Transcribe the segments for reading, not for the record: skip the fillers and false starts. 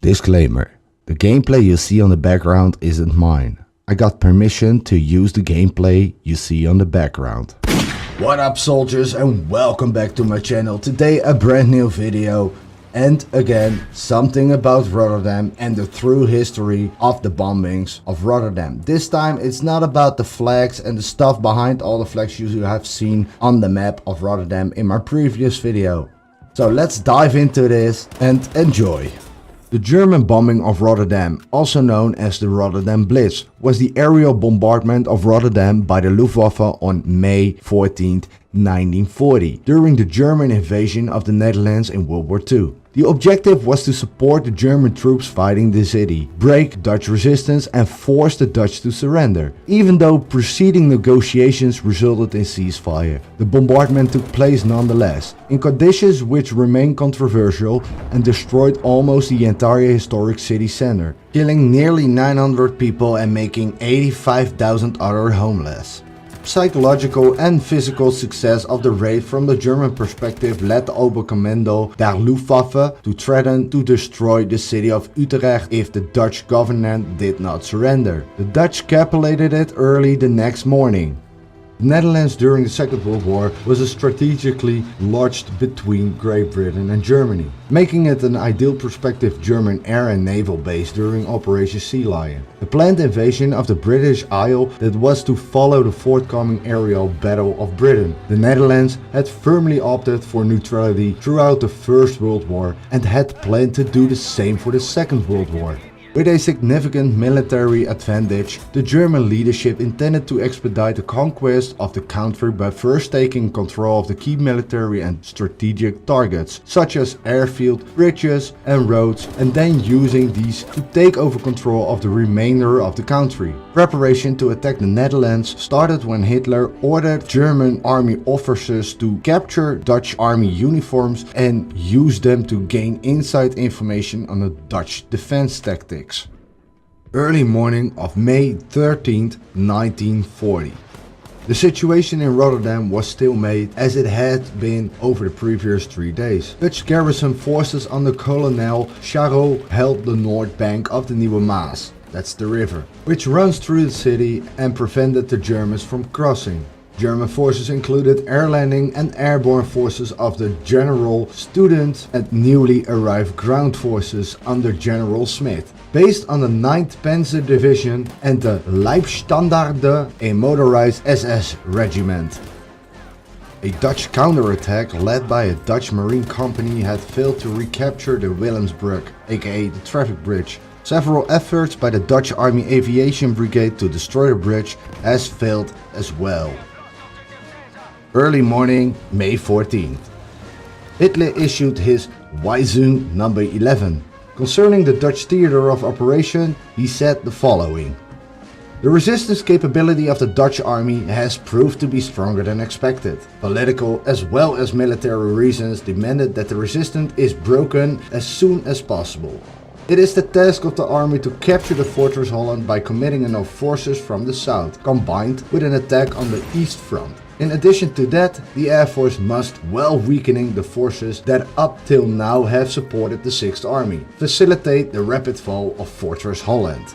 Disclaimer: the gameplay you see on the background isn't mine. I got permission to use the gameplay you see on the background. What up, soldiers, and welcome back to my channel. Today a brand new video, and again something about Rotterdam and the true history of the bombings of Rotterdam. This time it's not about the flags and the stuff behind all the flags you have seen on the map of Rotterdam in my previous video. So let's dive into this and enjoy. The German bombing of Rotterdam, also known as the Rotterdam Blitz, was the aerial bombardment of Rotterdam by the Luftwaffe on May 14, 1940, during the German invasion of the Netherlands in World War II. The objective was to support the German troops fighting the city, break Dutch resistance and force the Dutch to surrender. Even though preceding negotiations resulted in ceasefire, the bombardment took place nonetheless, in conditions which remain controversial, and destroyed almost the entire historic city center, killing nearly 900 people and making 85,000 others homeless. Psychological and physical success of the raid from the German perspective led the Oberkommando der Luftwaffe to threaten to destroy the city of Utrecht if the Dutch government did not surrender. The Dutch capitulated it early the next morning. The Netherlands during the Second World War was strategically lodged between Great Britain and Germany, making it an ideal prospective German air and naval base during Operation Sea Lion, the planned invasion of the British Isle that was to follow the forthcoming aerial battle of Britain. The Netherlands had firmly opted for neutrality throughout the First World War and had planned to do the same for the Second World War. With a significant military advantage, the German leadership intended to expedite the conquest of the country by first taking control of the key military and strategic targets, such as airfield, bridges and roads, and then using these to take over control of the remainder of the country. Preparation to attack the Netherlands started when Hitler ordered German army officers to capture Dutch army uniforms and use them to gain inside information on the Dutch defense tactics. Early morning of May 13, 1940. The situation in Rotterdam was still made as it had been over the previous 3 days. Dutch garrison forces under Colonel Charot held the north bank of the Nieuwe Maas, that's the river, which runs through the city, and prevented the Germans from crossing. German forces included air landing and airborne forces of the General Student and newly arrived ground forces under General Smith, based on the 9th Panzer Division and the Leibstandarde, a motorized SS regiment. A Dutch counterattack led by a Dutch marine company had failed to recapture the Willemsbrug, aka the traffic bridge. Several efforts by the Dutch Army Aviation Brigade to destroy the bridge has failed as well. Early morning, May 14th. Hitler issued his Weisung No. 11. Concerning the Dutch theater of operation, he said the following: "The resistance capability of the Dutch army has proved to be stronger than expected. Political as well as military reasons demanded that the resistance is broken as soon as possible. It is the task of the army to capture the Fortress Holland by committing enough forces from the south, combined with an attack on the east front. In addition to that, the Air Force must, while weakening the forces that up till now have supported the 6th Army, facilitate the rapid fall of Fortress Holland."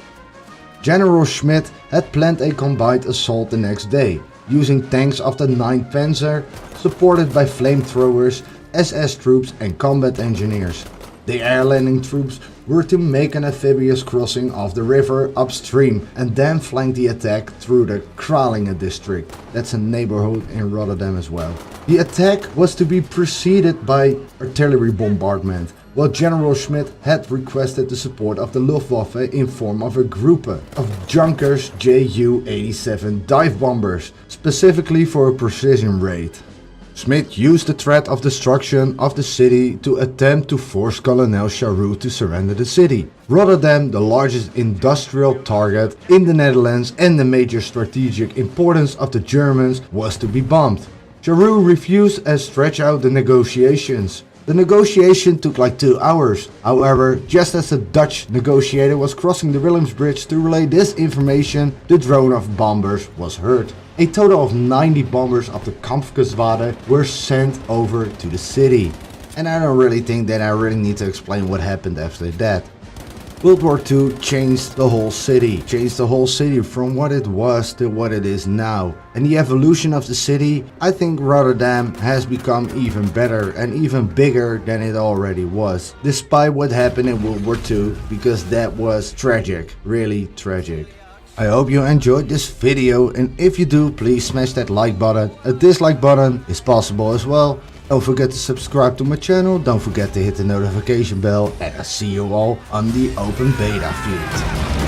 General Schmidt had planned a combined assault the next day, using tanks of the 9th Panzer, supported by flamethrowers, SS troops and combat engineers. The air landing troops were to make an amphibious crossing of the river upstream and then flank the attack through the Kralingen district, that's a neighborhood in Rotterdam as well. The attack was to be preceded by artillery bombardment, while General Schmidt had requested the support of the Luftwaffe in form of a group of Junkers Ju-87 dive bombers, specifically for a precision raid. Schmidt used the threat of destruction of the city to attempt to force Colonel Charot to surrender the city. Rotterdam, the largest industrial target in the Netherlands and the major strategic importance of the Germans, was to be bombed. Charot refused and stretched out the negotiations. The negotiation took like 2 hours. However, just as the Dutch negotiator was crossing the Willemsbridge to relay this information, the drone of bombers was heard. A total of 90 bombers of the Kampfgeschwader were sent over to the city. And I don't really think that I really need to explain what happened after that. World War II changed the whole city. Changed the whole city from what it was to what it is now. And the evolution of the city, I think Rotterdam has become even better and even bigger than it already was. Despite what happened in World War II, because that was tragic, really tragic. I hope you enjoyed this video, and if you do, please smash that like button. A dislike button is possible as well. Don't forget to subscribe to my channel, don't forget to hit the notification bell, and I'll see you all on the open beta feed.